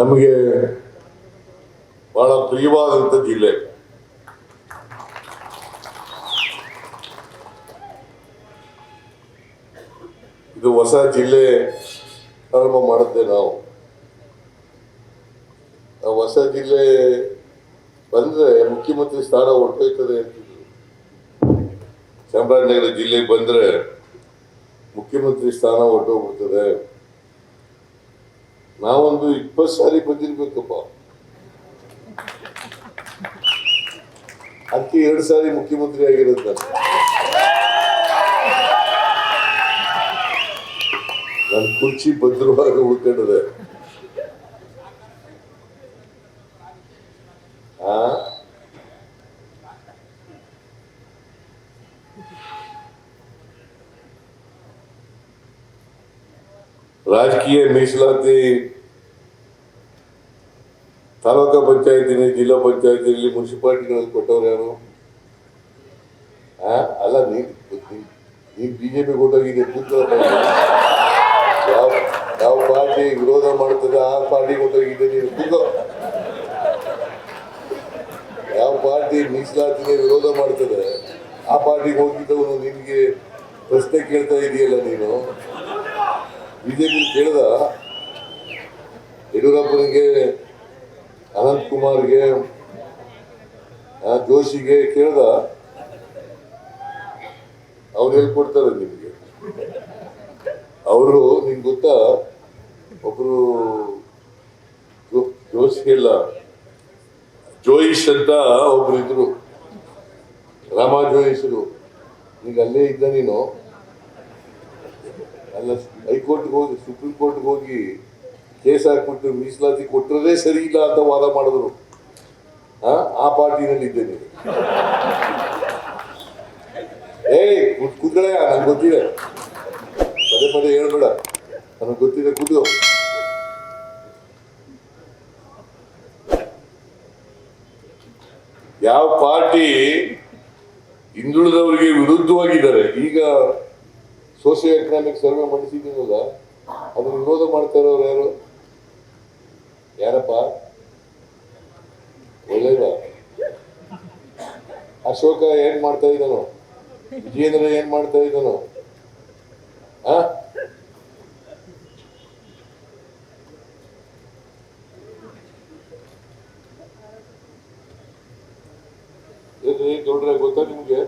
ನಮಗೆ ಬಹಳ ಪ್ರಿಯವಾದಂಥ ಜಿಲ್ಲೆ. ಇದು ಹೊಸ ಜಿಲ್ಲೆ ಪ್ರಾರಂಭ ಮಾಡುತ್ತೆ ನಾವು. ಹೊಸ ಜಿಲ್ಲೆ ಬಂದ್ರೆ ಮುಖ್ಯಮಂತ್ರಿ ಸ್ಥಾನ ಹೊರಟೋಯ್ತದೆ ಅಂತಿದ್ರು. ಚಾಮರಾಜನಗರ ಜಿಲ್ಲೆಗೆ ಬಂದ್ರೆ ಮುಖ್ಯಮಂತ್ರಿ ಸ್ಥಾನ ಹೊರಟೋಗ್ಬಿಡ್ತದೆ. ನಾವೊಂದು 20 ಸಾರಿ ಬಂದಿರ್ಬೇಕಪ್ಪ, ಅದಕ್ಕೆ 2 ಸಾರಿ ಮುಖ್ಯಮಂತ್ರಿ ಆಗಿರೋದು. ನನ್ನ ಕುರ್ಚಿ ಭದ್ರವಾಗಿ ಉಳ್ಕೊಂಡಿದೆ. ರಾಜಕೀಯ ಮೀಸಲಾತಿ ತಾಲೂಕಾ ಪಂಚಾಯತಿನ ಜಿಲ್ಲಾ ಪಂಚಾಯತಿನಲ್ಲಿ ಮುನ್ಸಿಪಾಲಿಟಿಗಳಲ್ಲಿ ಕೊಟ್ಟವ್ರು ಯಾರು? ಅಲ್ಲ, ನೀನ್ ಬಿಜೆಪಿ ಕೊಟ್ಟೋಗಿದೆ. ಯಾವ ಪಾರ್ಟಿ ವಿರೋಧ ಮಾಡ್ತದೆ ಆ ಪಾರ್ಟಿ ಕೊಟ್ಟೋಗಿದೆ ನೀನು ಕೂಗೋ. ಯಾವ ಪಾರ್ಟಿ ಮೀಸಲಾತಿನ ವಿರೋಧ ಮಾಡ್ತದೆ ಆ ಪಾರ್ಟಿಗೆ ಹೋಗಿದ್ದವನು ನಿನ್ಗೆ ಪ್ರಶ್ನೆ ಕೇಳ್ತಾ ಇದೆಯಲ್ಲ ನೀನು. ಬಿಜೆಪಿ ಕೇಳ್ದ ಯಡಿಯೂರಪ್ಪನಿಗೆ, ಅನಂತ್ ಕುಮಾರ್ಗೆ, ಜೋಶಿಗೆ ಕೇಳ್ದ, ಅವ್ರು ಹೇಳ್ಕೊಡ್ತಾರೆ ನಿಮ್ಗೆ. ಅವರು ನಿಮ್ಗೆ ಗೊತ್ತಾ, ಒಬ್ರು ಜೋಶಿ ಇಲ್ಲ, ಜೋಯಿಶ್ ಅಂತ ಒಬ್ರು ಇದ್ರು, ರಾಮ ಜೋಯಿಸರು. ಈಗ ಅಲ್ಲೇ ಇದ್ದ ನೀನು. ಅಲ್ಲ, ಹೈಕೋರ್ಟ್ಗೆ ಹೋಗಿ ಸುಪ್ರೀಂ ಕೋರ್ಟ್ಗೆ ಹೋಗಿ ಕೇಸ್ ಹಾಕ್ಬಿಟ್ಟು ಮೀಸಲಾತಿ ಕೊಟ್ಟರದೇ ಸರಿ ಇಲ್ಲ ಅಂತ ವಾದ ಮಾಡಿದ್ರು. ಆ ಪಾರ್ಟಿನಲ್ಲಿ ಇದ್ದೆ ನೀನು. ಕೂತ್ಕಳೆ, ನಂಗೆ ಗೊತ್ತಿದೆ, ಪದೇ ಪದೇ ಹೇಳ್ಬೇಡ, ನನಗೆ ಗೊತ್ತಿದೆ, ಕೂತು. ಯಾವ ಪಾರ್ಟಿ ಹಿಂದುಳಿದವರಿಗೆ ವಿರುದ್ಧವಾಗಿದ್ದಾರೆ, ಈಗ ಸೋಷಿಯೋ ಎಕನಾಮಿಕ್ ಸರ್ವೆ ಮಾಡಿಸಿದ್ದೀನಲ್ಲ, ಅದನ್ನು ವಿರೋಧ ಮಾಡ್ತಾ ಇರೋರು ಯಾರು? ಯಾರಪ್ಪ? ಒಳ್ಳೇದ ಅಶೋಕ ಏನ್ ಮಾಡ್ತಾ ಇದ್ದಾನೋ, ವಿಜೇಂದ್ರ ಏನ್ ಮಾಡ್ತಾ ಇದ್ದಾನೋ? ದೊಡ್ಡ್ರೆ ಗೊತ್ತಾ ನಿಮ್ಗೆ?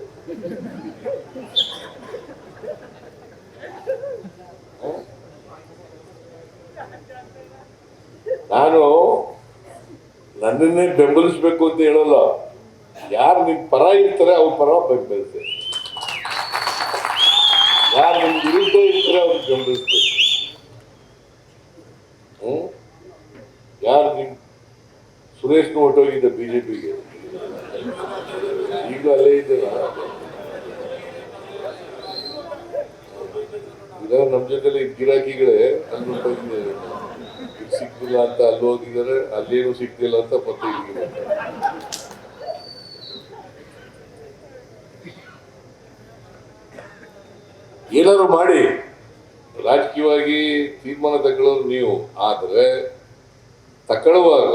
ನಾನು ನನ್ನನ್ನೇ ಬೆಂಬಲಿಸ್ಬೇಕು ಅಂತ ಹೇಳಲ್ಲ. ಯಾರು ನಿಮ್ ಪರ ಇರ್ತಾರೆ ಅವ್ರ ಪರ ಬೆಂಬಲಿಸ್ತಾರೆ, ಯಾರು ನಿಮ್ ವಿರುದ್ಧ ಇರ್ತಾರೆ ಅವ್ರಿಗೆ ಬೆಂಬಲಿಸ್ಬೇಕು. ಯಾರು ನಿಮ್ ಸುರೇಶ್ನು ಹೊಟ್ಟೋಗಿದ್ದ ಬಿಜೆಪಿಗೆ, ಈಗಲೂ ಅಲ್ಲೇ ಇದ್ದೇನಾ? ಇದಾರೆ ನಮ್ಮ ಜೊತೆಲಿ ಗಿರಾಕಿಗಳೇ. ಸಿಕ್ತಿಲ್ಲ ಅಂತ ಅಲ್ಲಿ ಹೋಗಿದ್ದಾರೆ, ಅಲ್ಲೇನು ಸಿಕ್ತಿಲ್ಲ ಅಂತ ಮತ್ತೆ ಇಲ್ಲಿ. ಏನಾದ್ರು ಮಾಡಿ ರಾಜಕೀಯವಾಗಿ ತೀರ್ಮಾನ ತಗೊಳ್ಳೋರು ನೀವು. ಆದ್ರೆ ತಗೊಳ್ಳುವಾಗ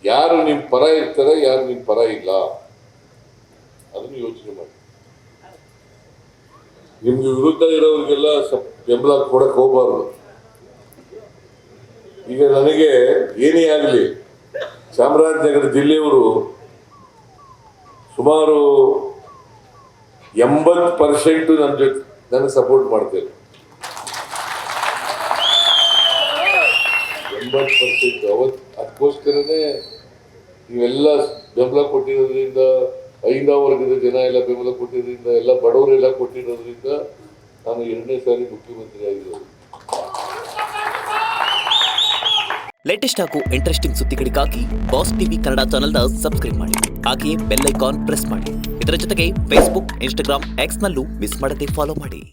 ಯಾರು ನಿಮ್ ಪರ ಇರ್ತಾರೆ, ಯಾರು ನಿಮ್ ಪರ ಇಲ್ಲ, ಅದನ್ನು ಯೋಚನೆ ಮಾಡಿ. ನಿಮ್ಗೆ ವಿರುದ್ಧ ಇರೋರಿಗೆಲ್ಲ ಬೆಂಬಲ ಕೊಡಕ್ ಹೋಗ್ಬಾರ್ದು. ಈಗ ನನಗೆ ಏನೇ ಆಗಲಿ, ಚಾಮರಾಜನಗರ ಜಿಲ್ಲೆಯವರು ಸುಮಾರು 80% ನನ್ನ ಜೊತೆ ನನಗೆ ಸಪೋರ್ಟ್ ಮಾಡ್ತೇನೆ. 80% ಅದಕ್ಕೋಸ್ಕರನೇ ನೀವೆಲ್ಲ ಬೆಂಬಲ ಕೊಟ್ಟಿರೋದ್ರಿಂದ, ಐದನೇ ವರ್ಗದ ಜನ ಎಲ್ಲ ಬೆಂಬಲ ಕೊಟ್ಟಿರೋದ್ರಿಂದ, ಎಲ್ಲ ಬಡವರೆಲ್ಲ ಕೊಟ್ಟಿರೋದ್ರಿಂದ ನಾನು 2ನೇ ಸಾರಿ ಮುಖ್ಯಮಂತ್ರಿ ಆಗಿರೋದು. ಲೇಟೆಸ್ಟ್ ಹಾಗೂ ಇಂಟ್ರೆಸ್ಟಿಂಗ್ ಸುದ್ದಿಗಳಿಗಾಗಿ ಬಾಸ್ ಟಿವಿ ಕನ್ನಡ ಚಾನೆಲ್ನ ಸಬ್ಸ್ಕ್ರೈಬ್ ಮಾಡಿ. ಹಾಗೆಯೇ ಬೆಲ್ ಐಕಾನ್ ಪ್ರೆಸ್ ಮಾಡಿ. ಇದರ ಜೊತೆಗೆ ಫೇಸ್ಬುಕ್, ಇನ್ಸ್ಟಾಗ್ರಾಮ್, ಎಕ್ಸ್ನಲ್ಲೂ ಮಿಸ್ ಮಾಡದೆ ಫಾಲೋ ಮಾಡಿ.